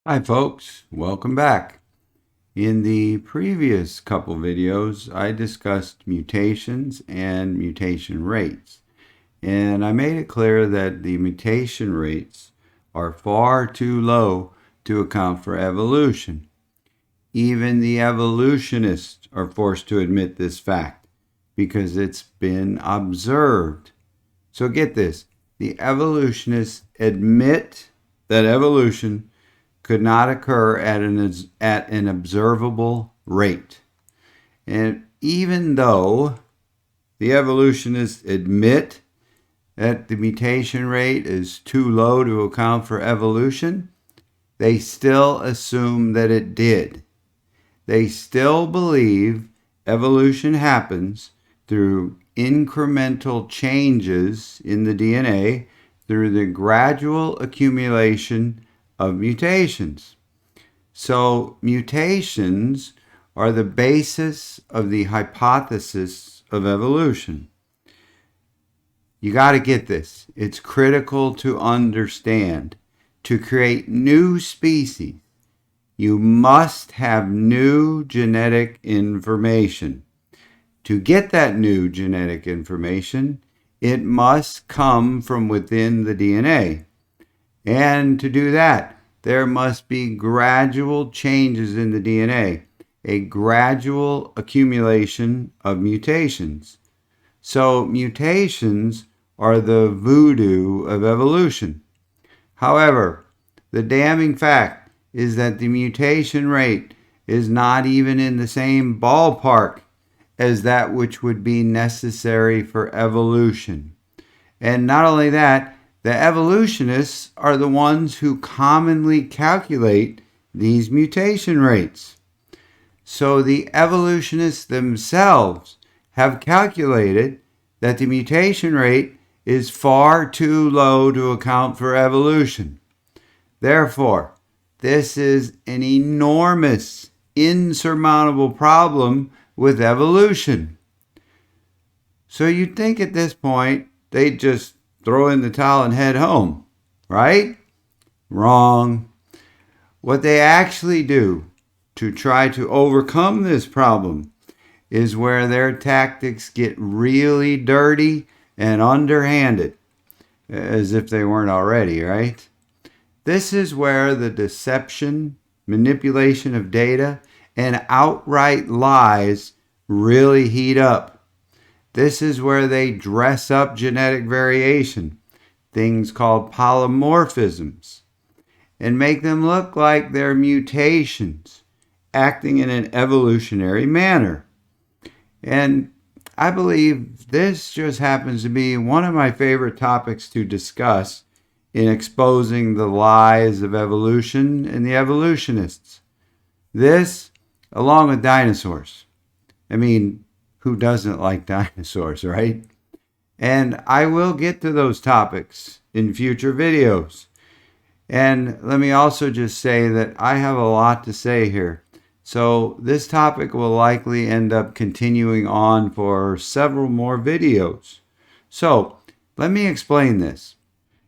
Hi folks, welcome back. In the previous couple videos, I discussed mutations and mutation rates. And I made it clear that the mutation rates are far too low to account for evolution. Even the evolutionists are forced to admit this fact because it's been observed. So get this, the evolutionists admit that evolution could not occur at an observable rate. And even though the evolutionists admit that the mutation rate is too low to account for evolution, they still assume that it did. They still believe evolution happens through incremental changes in the DNA through the gradual accumulation of mutations. So mutations are the basis of the hypothesis of evolution. You got to get this. It's critical to understand. To create new species, you must have new genetic information. To get that new genetic information, it must come from within the DNA. And to do that, there must be gradual changes in the DNA, a gradual accumulation of mutations. So mutations are the voodoo of evolution. However, the damning fact is that the mutation rate is not even in the same ballpark as that which would be necessary for evolution. And not only that, the evolutionists are the ones who commonly calculate these mutation rates. So the evolutionists themselves have calculated that the mutation rate is far too low to account for evolution. Therefore, this is an enormous, insurmountable problem with evolution. So you'd think at this point they'd just throw in the towel and head home, right? Wrong. What they actually do to try to overcome this problem is where their tactics get really dirty and underhanded, as if they weren't already, right? This is where the deception, manipulation of data, and outright lies really heat up. This is where they dress up genetic variation, things called polymorphisms, and make them look like they're mutations, acting in an evolutionary manner. And I believe this just happens to be one of my favorite topics to discuss in exposing the lies of evolution and the evolutionists. This, along with dinosaurs. I mean, who doesn't like dinosaurs, right? And I will get to those topics in future videos. And let me also just say that I have a lot to say here. So this topic will likely end up continuing on for several more videos. So let me explain this.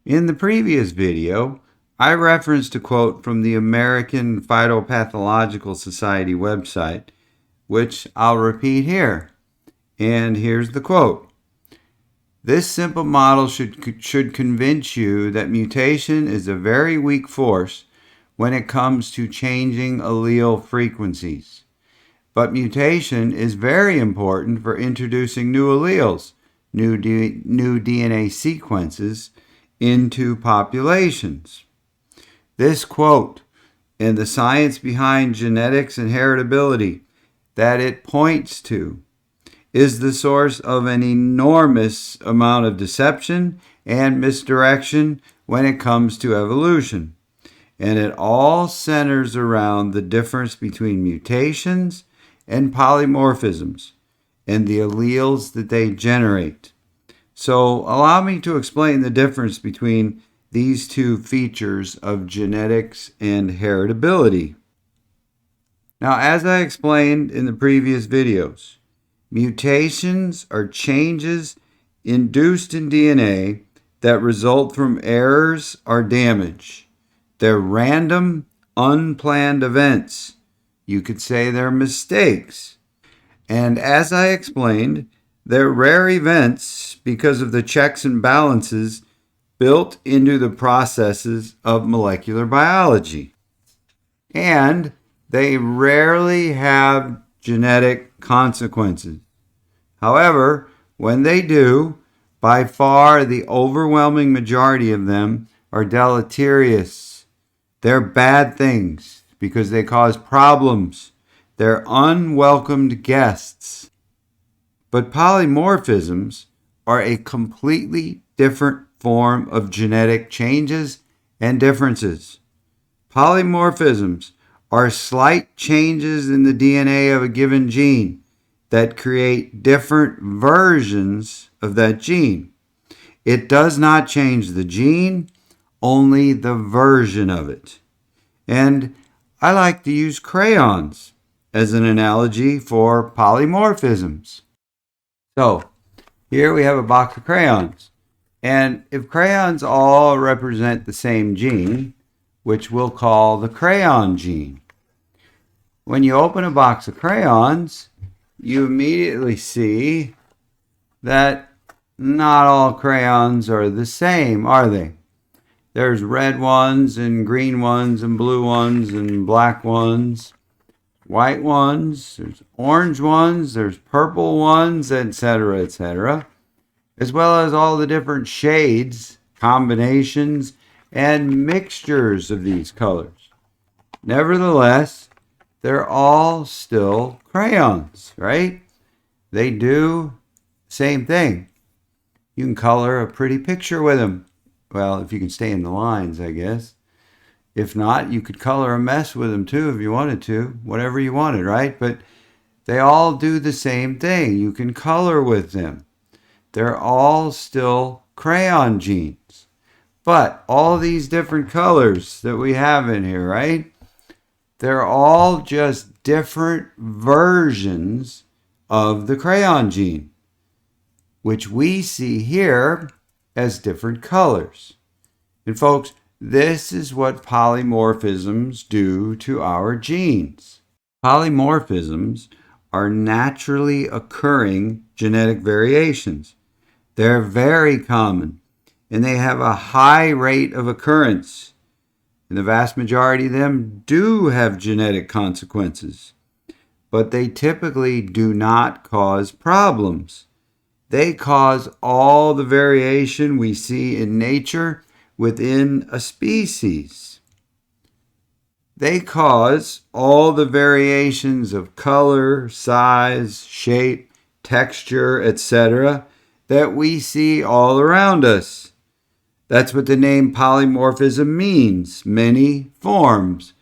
In the previous video, I referenced a quote from the American Phytopathological Society website, which I'll repeat here. And here's the quote. This simple model should convince you that mutation is a very weak force when it comes to changing allele frequencies. But mutation is very important for introducing new alleles, new DNA sequences into populations. This quote and the science behind genetics and heritability that it points to is the source of an enormous amount of deception and misdirection when it comes to evolution. And it all centers around the difference between mutations and polymorphisms and the alleles that they generate. So allow me to explain the difference between these two features of genetics and heritability. Now, as I explained in the previous videos, mutations are changes induced in DNA that result from errors or damage. They're random, unplanned events. You could say they're mistakes. And as I explained, they're rare events because of the checks and balances built into the processes of molecular biology. And they rarely have genetic consequences. However, when they do, by far the overwhelming majority of them are deleterious. They're bad things because they cause problems. They're unwelcomed guests. But polymorphisms are a completely different form of genetic changes and differences. Polymorphisms are slight changes in the DNA of a given gene that create different versions of that gene. It does not change the gene, only the version of it. And I like to use crayons as an analogy for polymorphisms. So here we have a box of crayons. And if crayons all represent the same gene, which we'll call the crayon gene, when you open a box of crayons, you immediately see that not all crayons are the same, are they? There's red ones and green ones and blue ones and black ones, white ones, there's orange ones, there's purple ones, etc., as well as all the different shades, combinations, and mixtures of these colors. Nevertheless, they're all still crayons, right? They do the same thing. You can color a pretty picture with them. Well, if you can stay in the lines, I guess. If not, you could color a mess with them too if you wanted to, whatever you wanted, right? But they all do the same thing. You can color with them. They're all still crayon genes. But all these different colors that we have in here, right? They're all just different versions of the crayon gene, which we see here as different colors. And folks, this is what polymorphisms do to our genes. Polymorphisms are naturally occurring genetic variations. They're very common, and they have a high rate of occurrence. And the vast majority of them do have genetic consequences, but they typically do not cause problems. They cause all the variation we see in nature within a species. They cause all the variations of color, size, shape, texture, etc., that we see all around us. That's what the name polymorphism means, many forms.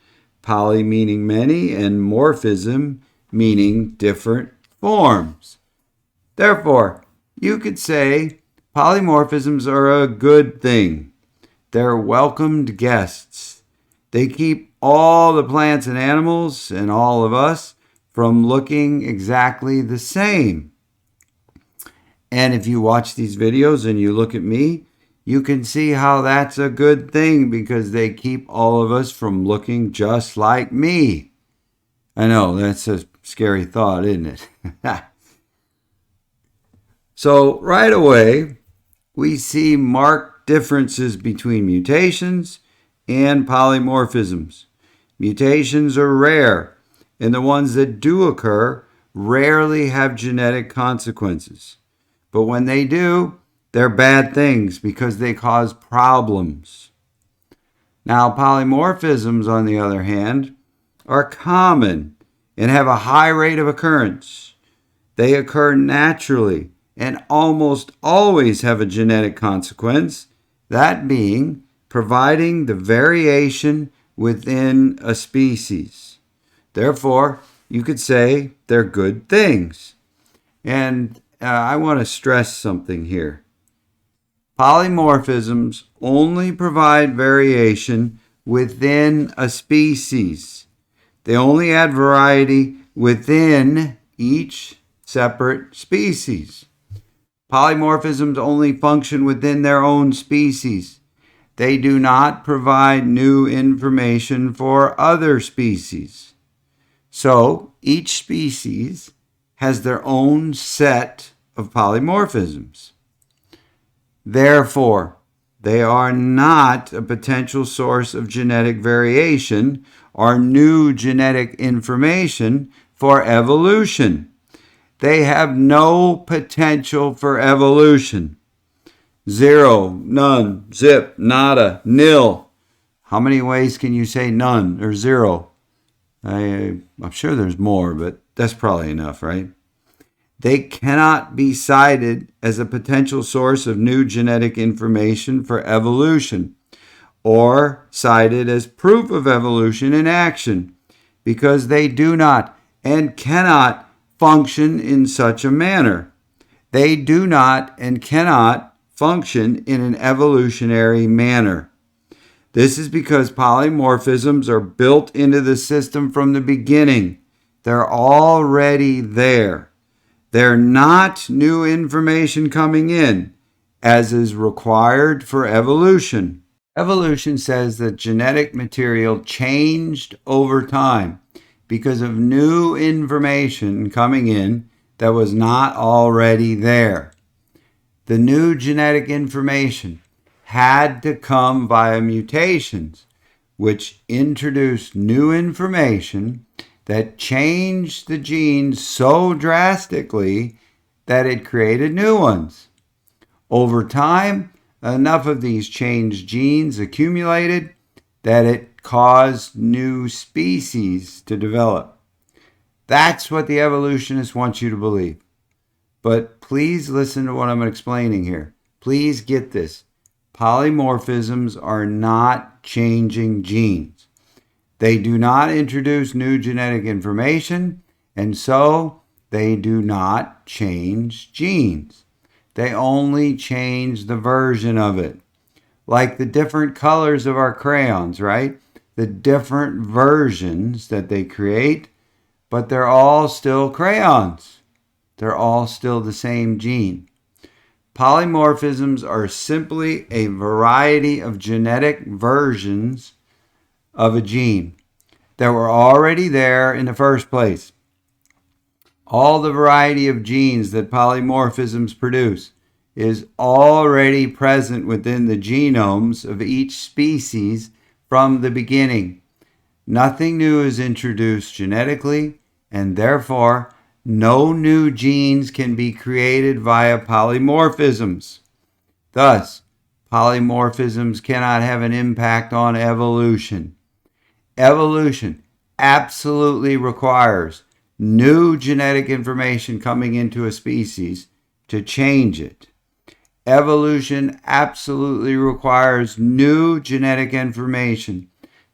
Poly meaning many, and morphism meaning different forms. Therefore, you could say polymorphisms are a good thing. They're welcomed guests. They keep all the plants and animals and all of us from looking exactly the same. And if you watch these videos and you look at me, you can see how that's a good thing because they keep all of us from looking just like me. I know, that's a scary thought, isn't it? So right away, we see marked differences between mutations and polymorphisms. Mutations are rare, and the ones that do occur rarely have genetic consequences. But when they do, they're bad things because they cause problems. Now, polymorphisms, on the other hand, are common and have a high rate of occurrence. They occur naturally and almost always have a genetic consequence, that being providing the variation within a species. Therefore, you could say they're good things. And I want to stress something here. Polymorphisms only provide variation within a species. They only add variety within each separate species. Polymorphisms only function within their own species. they do not provide new information for other species. So each species has their own set of polymorphisms. Therefore, they are not a potential source of genetic variation or new genetic information for evolution. They have no potential for evolution. Zero, none, zip, nada, nil. How many ways can you say none or zero? I'm sure there's more, but that's probably enough, right? They cannot be cited as a potential source of new genetic information for evolution or cited as proof of evolution in action because they do not and cannot function in such a manner. They do not and cannot function in an evolutionary manner. This is because polymorphisms are built into the system from the beginning. They're already there. They're not new information coming in, as is required for evolution. Evolution says that genetic material changed over time because of new information coming in that was not already there. The new genetic information had to come via mutations, which introduced new information that changed the genes so drastically that it created new ones. Over time, enough of these changed genes accumulated that it caused new species to develop. That's what the evolutionists want you to believe. But please listen to what I'm explaining here. Please get this. Polymorphisms are not changing genes. They do not introduce new genetic information, and so they do not change genes. They only change the version of it. Like the different colors of our crayons, right? The different versions that they create, but they're all still crayons. They're all still the same gene. Polymorphisms are simply a variety of genetic versions of a gene that were already there in the first place. All the variety of genes that polymorphisms produce is already present within the genomes of each species from the beginning. Nothing new is introduced genetically, and therefore no new genes can be created via polymorphisms. Thus, polymorphisms cannot have an impact on evolution. Evolution absolutely requires new genetic information coming into a species to change it. Evolution absolutely requires new genetic information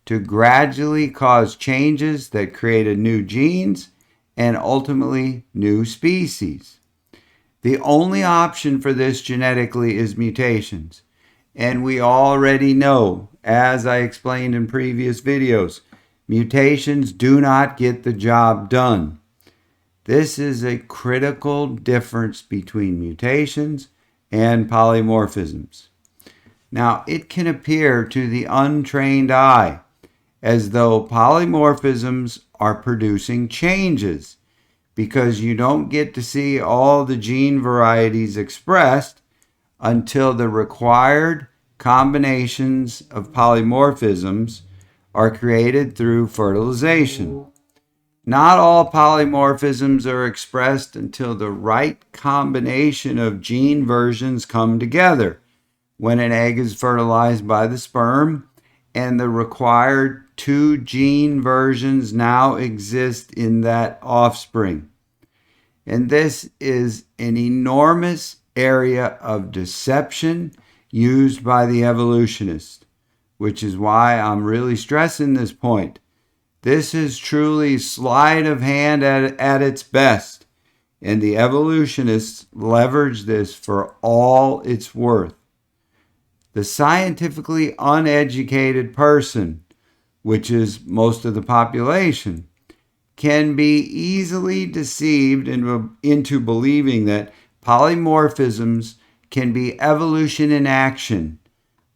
to gradually cause changes that create new genes and ultimately new species. The only option for this genetically is mutations. And we already know, as I explained in previous videos, mutations do not get the job done. This is a critical difference between mutations and polymorphisms. Now, it can appear to the untrained eye as though polymorphisms are producing changes because you don't get to see all the gene varieties expressed until the required combinations of polymorphisms are created through fertilization. Not all polymorphisms are expressed until the right combination of gene versions come together when an egg is fertilized by the sperm and the required 2 gene versions now exist in that offspring. And this is an enormous area of deception used by the evolutionists, which is why I'm really stressing this point. This is truly sleight of hand at its best, and the evolutionists leverage this for all it's worth. The scientifically uneducated person, which is most of the population, can be easily deceived into believing that polymorphisms can be evolution in action,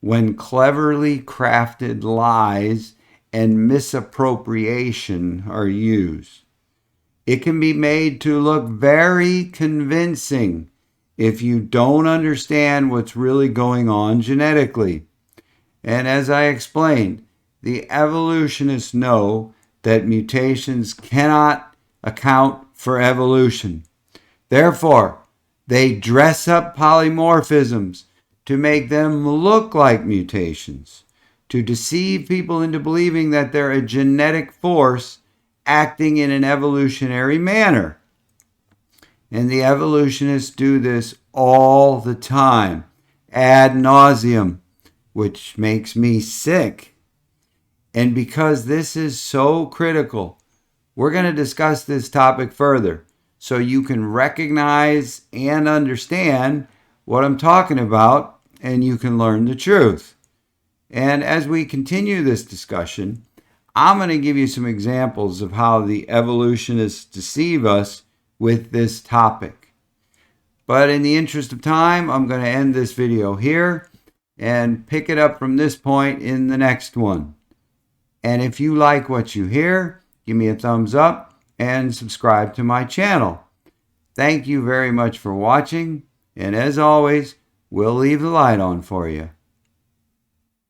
when cleverly crafted lies and misappropriation are used. It can be made to look very convincing if you don't understand what's really going on genetically. And as I explained, the evolutionists know that mutations cannot account for evolution. Therefore, they dress up polymorphisms to make them look like mutations, to deceive people into believing that they're a genetic force acting in an evolutionary manner. And the evolutionists do this all the time, ad nauseum, which makes me sick. And because this is so critical, we're going to discuss this topic further so you can recognize and understand what I'm talking about and you can learn the truth. And as we continue this discussion, I'm going to give you some examples of how the evolutionists deceive us with this topic. But in the interest of time, I'm going to end this video here and pick it up from this point in the next one. And if you like what you hear, give me a thumbs up and subscribe to my channel. Thank you very much for watching, and as always, we'll leave the light on for you.